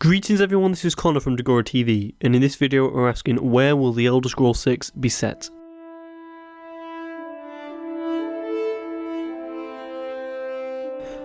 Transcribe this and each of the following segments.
Greetings everyone, this is Connor from DagoraC TV, and in this video we're asking where will the Elder Scrolls 6 be set?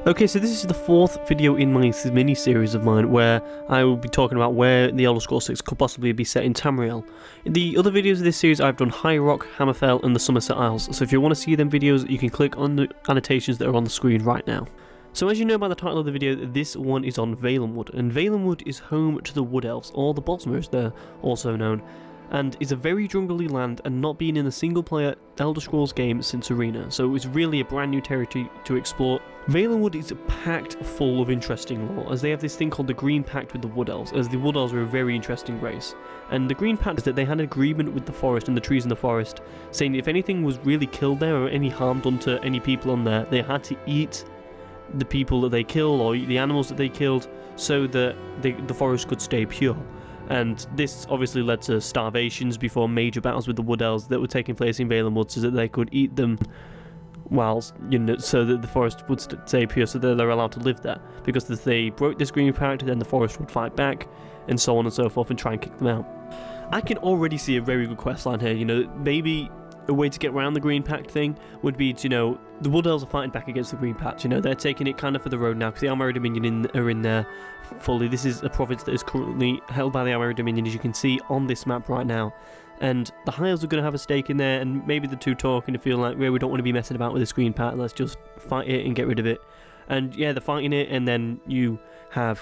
Okay, so this is the fourth video in my mini-series of mine where I will be talking about where the Elder Scrolls 6 could possibly be set in Tamriel. In the other videos of this series I've done High Rock, Hammerfell and the Somerset Isles, so if you want to see them videos you can click on the annotations that are on the screen right now. So as you know by the title of the video, this one is on Valenwood, and Valenwood is home to the Wood Elves, or the Bosmers they're also known, and is a very jungly land and not been in a single player Elder Scrolls game since Arena, so it's really a brand new territory to explore. Valenwood is packed full of interesting lore, as they have this thing called the Green Pact with the Wood Elves, as the Wood Elves are a very interesting race. And the Green Pact is that they had an agreement with the forest and the trees in the forest, saying that if anything was really killed there or any harm done to any people on there, they had to eat the people that they kill or the animals that they killed so that the forest could stay pure. And this obviously led to starvations before major battles with the Wood Elves that were taking place in Valenwood so that they could eat them whilst, so that the forest would stay pure so that they're allowed to live there. Because if they broke this Green Pact, then the forest would fight back and so on and so forth and try and kick them out. I can already see a very good questline here, maybe a way to get around the Green Pact thing would be to, the Wood Elves are fighting back against the Green Pact, they're taking it kind of for the road now because the Almeri Dominion are in there fully. This is a province that is currently held by the Almeri Dominion, as you can see on this map right now, and the High Elves are going to have a stake in there, and maybe the two talking to feel like, we don't want to be messing about with this Green Pact, let's just fight it and get rid of it. And yeah, they're fighting it, and then you have,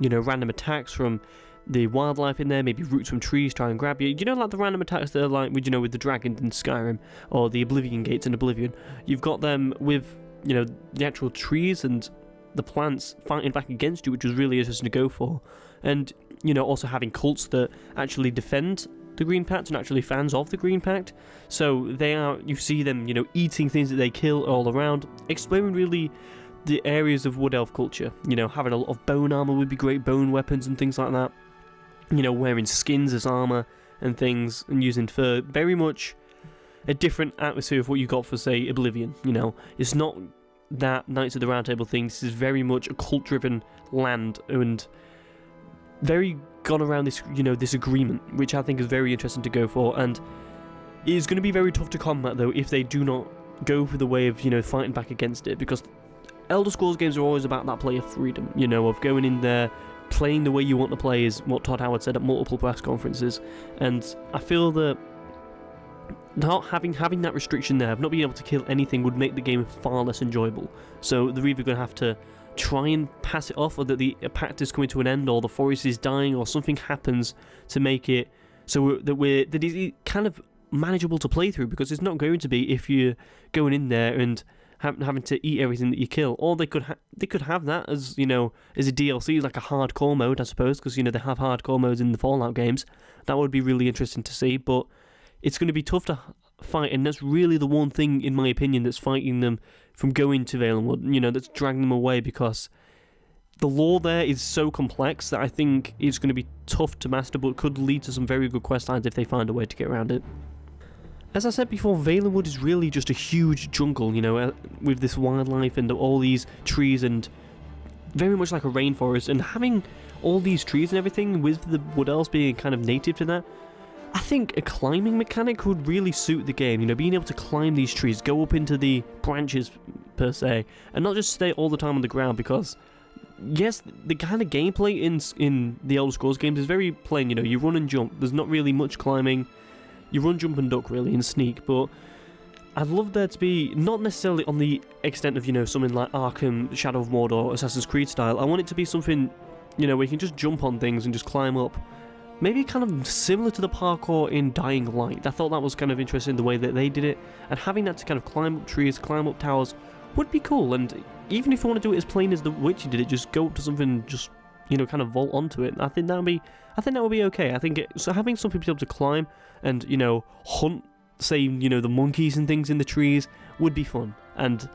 random attacks from the wildlife in there, maybe roots from trees try and grab you. Like the random attacks that are like, with the dragons in Skyrim, or the Oblivion Gates in Oblivion. You've got them with, the actual trees and the plants fighting back against you, which was really interesting to go for. And, also having cults that actually defend the Green Pact and actually fans of the Green Pact. So you see them, eating things that they kill all around, exploring really the areas of Wood Elf culture. Having a lot of bone armor would be great, bone weapons and things like that. Wearing skins as armor and things, and using fur. Very much a different atmosphere of what you got for, say, Oblivion. It's not that Knights of the Round Table thing. This is very much a cult-driven land, and very gone around this, this agreement, which I think is very interesting to go for. And it is going to be very tough to combat, though, if they do not go for the way of, fighting back against it, because Elder Scrolls games are always about that player freedom, of going in there, playing the way you want to play, is what Todd Howard said at multiple press conferences. And I feel that not having that restriction there of not being able to kill anything would make the game far less enjoyable. So they're either going to have to try and pass it off, or that the pact is coming to an end, or the forest is dying, or something happens to make it so that it's kind of manageable to play through, because it's not going to be if you're going in there and having to eat everything that you kill. Or they could have that as as a DLC, like a hardcore mode, I suppose, because they have hardcore modes in the Fallout games. That would be really interesting to see, but it's going to be tough to fight, and that's really the one thing, in my opinion, that's fighting them from going to Valenwood, that's dragging them away, because the lore there is so complex that I think it's going to be tough to master, but could lead to some very good quest lines if they find a way to get around it. As I said before, Valenwood is really just a huge jungle, with this wildlife and all these trees, and very much like a rainforest, and having all these trees and everything, with the Wood Elves being kind of native to that, I think a climbing mechanic would really suit the game, being able to climb these trees, go up into the branches, per se, and not just stay all the time on the ground, because yes, the kind of gameplay in the Elder Scrolls games is very plain, you run and jump, there's not really much climbing. You run, jump and duck really, and sneak, but I'd love there to be, not necessarily on the extent of, something like Arkham, Shadow of Mordor, Assassin's Creed style. I want it to be something, where you can just jump on things and just climb up. Maybe kind of similar to the parkour in Dying Light. I thought that was kind of interesting, the way that they did it, and having that to kind of climb up trees, climb up towers, would be cool. And even if you want to do it as plain as The Witcher did it, just go up to something and just, kind of vault onto it, I think that would be okay. I think so having something to be able to climb and, hunt, say, the monkeys and things in the trees would be fun. And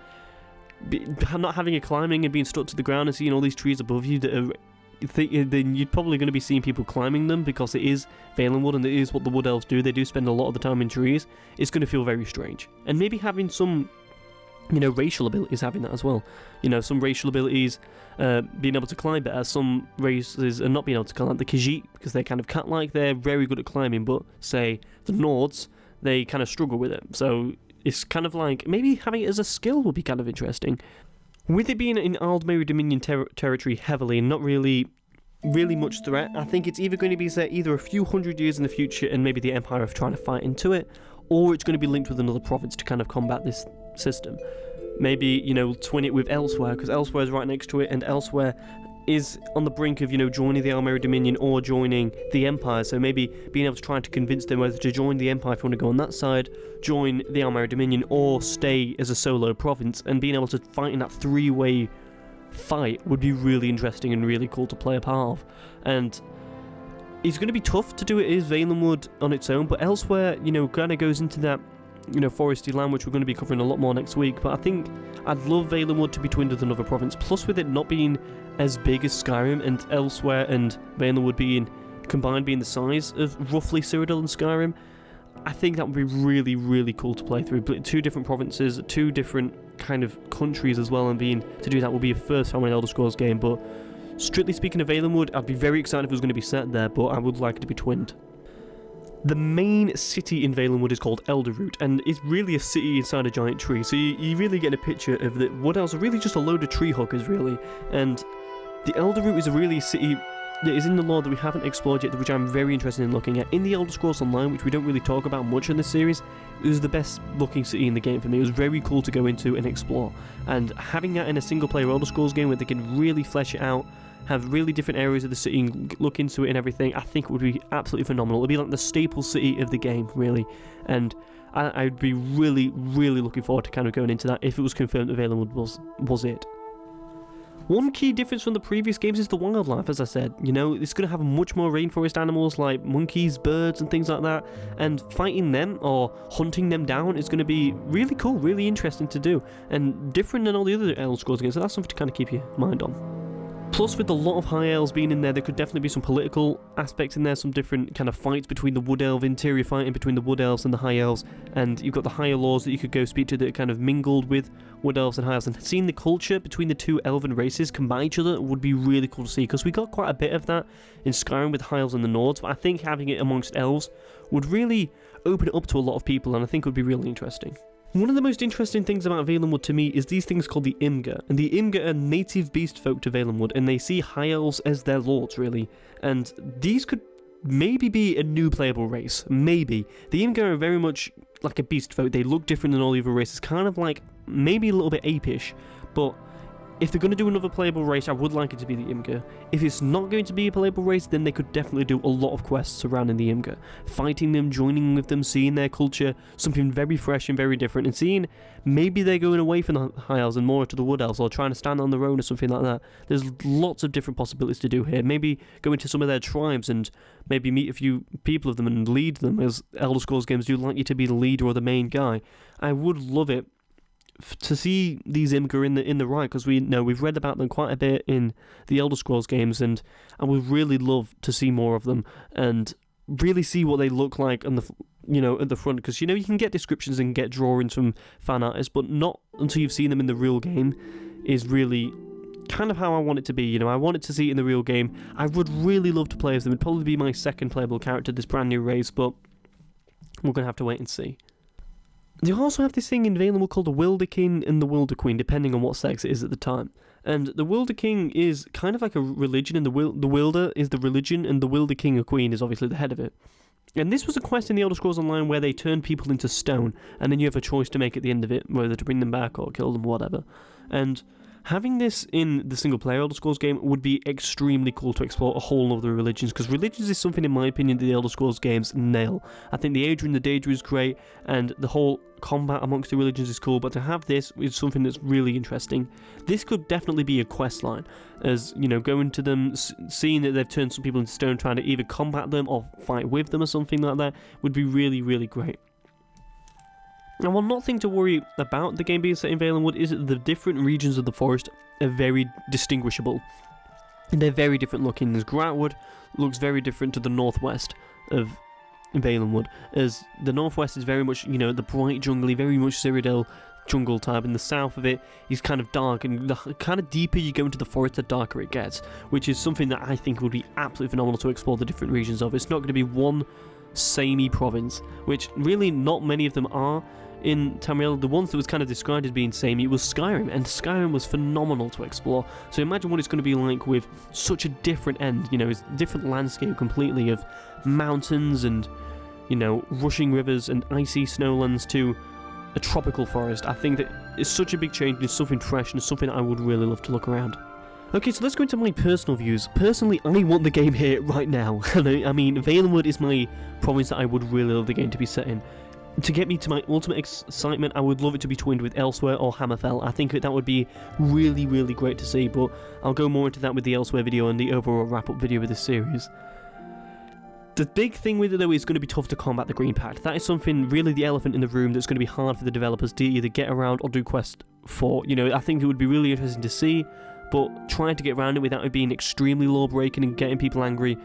not having it climbing and being stuck to the ground and seeing all these trees above you that are, then you're probably going to be seeing people climbing them, because it is Valenwood and it is what the Wood Elves do. They do spend a lot of the time in trees. It's going to feel very strange. And maybe having some racial abilities having that as well. Some racial abilities being able to climb better, some races are not being able to climb, like the Khajiit, because they're kind of cat-like, they're very good at climbing, but say the Nords, they kind of struggle with it. So it's kind of like, maybe having it as a skill would be kind of interesting. With it being in Aldmeri Dominion territory heavily and not really much threat, I think it's either going to be set either a few hundred years in the future and maybe the Empire are trying to fight into it, or it's going to be linked with another province to kind of combat this system. Maybe, twin it with Elsewhere, because Elsewhere is right next to it, and Elsewhere is on the brink of, joining the Aldmeri Dominion or joining the Empire, so maybe being able to try to convince them whether to join the Empire if you want to go on that side, join the Aldmeri Dominion, or stay as a solo province, and being able to fight in that three-way fight would be really interesting and really cool to play a part of. And it's going to be tough to do it as Valenwood on its own, but Elsewhere, kind of goes into that, foresty land, which we're going to be covering a lot more next week. But I think I'd love Valenwood to be twinned with another province, plus with it not being as big as Skyrim, and Elsewhere and Valenwood being combined being the size of roughly Cyrodiil and Skyrim, I think that would be really, really cool to play through. Two different provinces, two different kind of countries as well, and being to do that will be a first time in an Elder Scrolls game. But strictly speaking of Valenwood, I'd be very excited if it was going to be set there, but I would like it to be twinned. The main city in Valenwood is called Elderroot, and it's really a city inside a giant tree, so you really get a picture of the Wood Elves are really just a load of tree huggers, really. And the Elderroot is a really city that is in the lore that we haven't explored yet, which I'm very interested in looking at. In the Elder Scrolls Online, which we don't really talk about much in this series, it was the best looking city in the game for me. It was very cool to go into and explore, and having that in a single player Elder Scrolls game where they can really flesh it out, have really different areas of the city and look into it and everything, I think it would be absolutely phenomenal. It would be like the staple city of the game, really, and I'd be really, really looking forward to kind of going into that if it was confirmed that Valenwood was it. One key difference from the previous games is the wildlife, as I said. It's going to have much more rainforest animals like monkeys, birds and things like that, and fighting them or hunting them down is going to be really cool, really interesting to do, and different than all the other Elder Scrolls games, so that's something to kind of keep your mind on. Plus, with a lot of High Elves being in there could definitely be some political aspects in there, some different kind of fights between the Wood Elf, interior fighting between the Wood Elves and the High Elves, and you've got the higher lords that you could go speak to that are kind of mingled with Wood Elves and High Elves, and seeing the culture between the two elven races combine each other would be really cool to see, because we got quite a bit of that in Skyrim with High Elves and the Nords, but I think having it amongst Elves would really open it up to a lot of people, and I think it would be really interesting. One of the most interesting things about Valenwood to me is these things called the Imga, and the Imga are native beast folk to Valenwood, and they see High Elves as their lords, really, and these could maybe be a new playable race, maybe. The Imga are very much like a beast folk. They look different than all the other races, kind of like maybe a little bit apish, but if they're going to do another playable race, I would like it to be the Imga. If it's not going to be a playable race, then they could definitely do a lot of quests surrounding the Imga. Fighting them, joining with them, seeing their culture, something very fresh and very different, and seeing maybe they're going away from the High Elves and more to the Wood Elves, or trying to stand on their own or something like that. There's lots of different possibilities to do here. Maybe go into some of their tribes and maybe meet a few people of them and lead them, as Elder Scrolls games do like you to be the leader or the main guy. I would love it to see these Imga in the right, because we've read about them quite a bit in the Elder Scrolls games, and I would really love to see more of them and really see what they look like on the at the front, because you can get descriptions and get drawings from fan artists, but not until you've seen them in the real game is really kind of how I want it to be. I wanted to see it in the real game. I would really love to play as them. It'd probably be my second playable character, this brand new race, but we're going to have to wait and see. They also have this thing in Valenwood called the Wilder King and the Wilder Queen, depending on what sex it is at the time. And the Wilder King is kind of like a religion, and the Wilder is the religion, and the Wilder King or Queen is obviously the head of it. And this was a quest in the Elder Scrolls Online where they turn people into stone, and then you have a choice to make at the end of it, whether to bring them back or kill them, whatever. And having this in the single-player Elder Scrolls game would be extremely cool to explore a whole other religions, because religions is something, in my opinion, the Elder Scrolls games nail. I think the Adrian, the Daedra is great, and the whole combat amongst the religions is cool, but to have this is something that's really interesting. This could definitely be a quest line, as, going to them, seeing that they've turned some people into stone, trying to either combat them or fight with them or something like that, would be really, really great. Now, one not thing to worry about the game being set in Valenwood is that the different regions of the forest are very distinguishable. And they're very different looking, as Grautwood looks very different to the northwest of Valenwood, as the northwest is very much, the bright jungly, very much Cyrodiil, jungle type, and the south of it is kind of dark, and the kind of deeper you go into the forest, the darker it gets, which is something that I think would be absolutely phenomenal to explore the different regions of. It's not going to be one samey province, which really not many of them are in Tamriel. The ones that was kind of described as being samey was Skyrim, and Skyrim was phenomenal to explore. So imagine what it's going to be like with such a different end, you know, it's a different landscape completely of mountains and, you know, rushing rivers and icy snowlands to a tropical forest. I think that it's such a big change, and it's something fresh, and it's something I would really love to look around. Okay, so let's go into my personal views. Personally, I want the game here right now. I mean, Valenwood is my province that I would really love the game to be set in. To get me to my ultimate excitement, I would love it to be twinned with Elsewhere or Hammerfell. I think that would be really, really great to see, but I'll go more into that with the Elsewhere video and the overall wrap-up video of this series. The big thing with it, though, is going to be tough to combat the Green Pact. That is something, really, the elephant in the room that's going to be hard for the developers to either get around or do quest for. You know, I think it would be really interesting to see, but trying to get around it without it being extremely law-breaking and getting people angry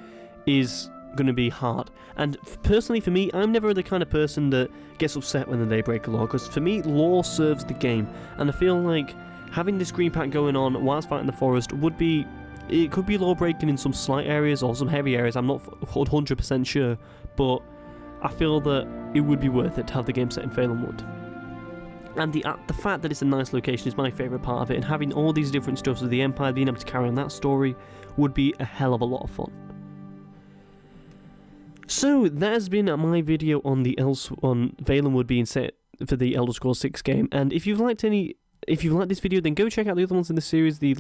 is going to be hard. And personally, for me, I'm never the kind of person that gets upset when they break a law, because for me, law serves the game, and I feel like having this Green Pact going on whilst fighting the forest would be... It could be law-breaking in some slight areas or some heavy areas, I'm not 100% sure, but I feel that it would be worth it to have the game set in Valenwood. And the fact that it's a nice location is my favourite part of it, and having all these different stuffs of the Empire, being able to carry on that story, would be a hell of a lot of fun. So, that has been my video on Valenwood being set for the Elder Scrolls 6 game, and if you've liked this video, then go check out the other ones in the series. The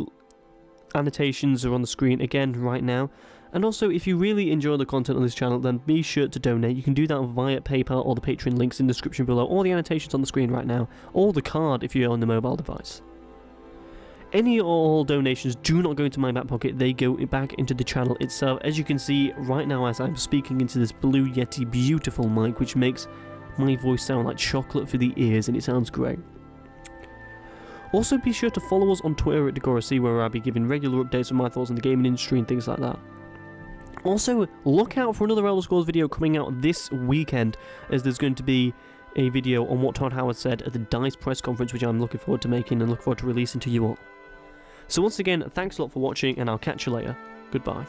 annotations are on the screen again right now, and also if you really enjoy the content on this channel, then be sure to donate. You can do that via PayPal or the Patreon links in the description below, or the annotations on the screen right now, or the card if you're on the mobile device. Any or all donations do not go into my back pocket, they go back into the channel itself, as you can see right now as I'm speaking into this Blue Yeti beautiful mic, which makes my voice sound like chocolate for the ears, and it sounds great. Also, be sure to follow us on Twitter at DagoraC, where I'll be giving regular updates on my thoughts on the gaming industry and things like that. Also, look out for another Elder Scrolls video coming out this weekend, as there's going to be a video on what Todd Howard said at the DICE press conference, which I'm looking forward to making and look forward to releasing to you all. So once again, thanks a lot for watching, and I'll catch you later. Goodbye.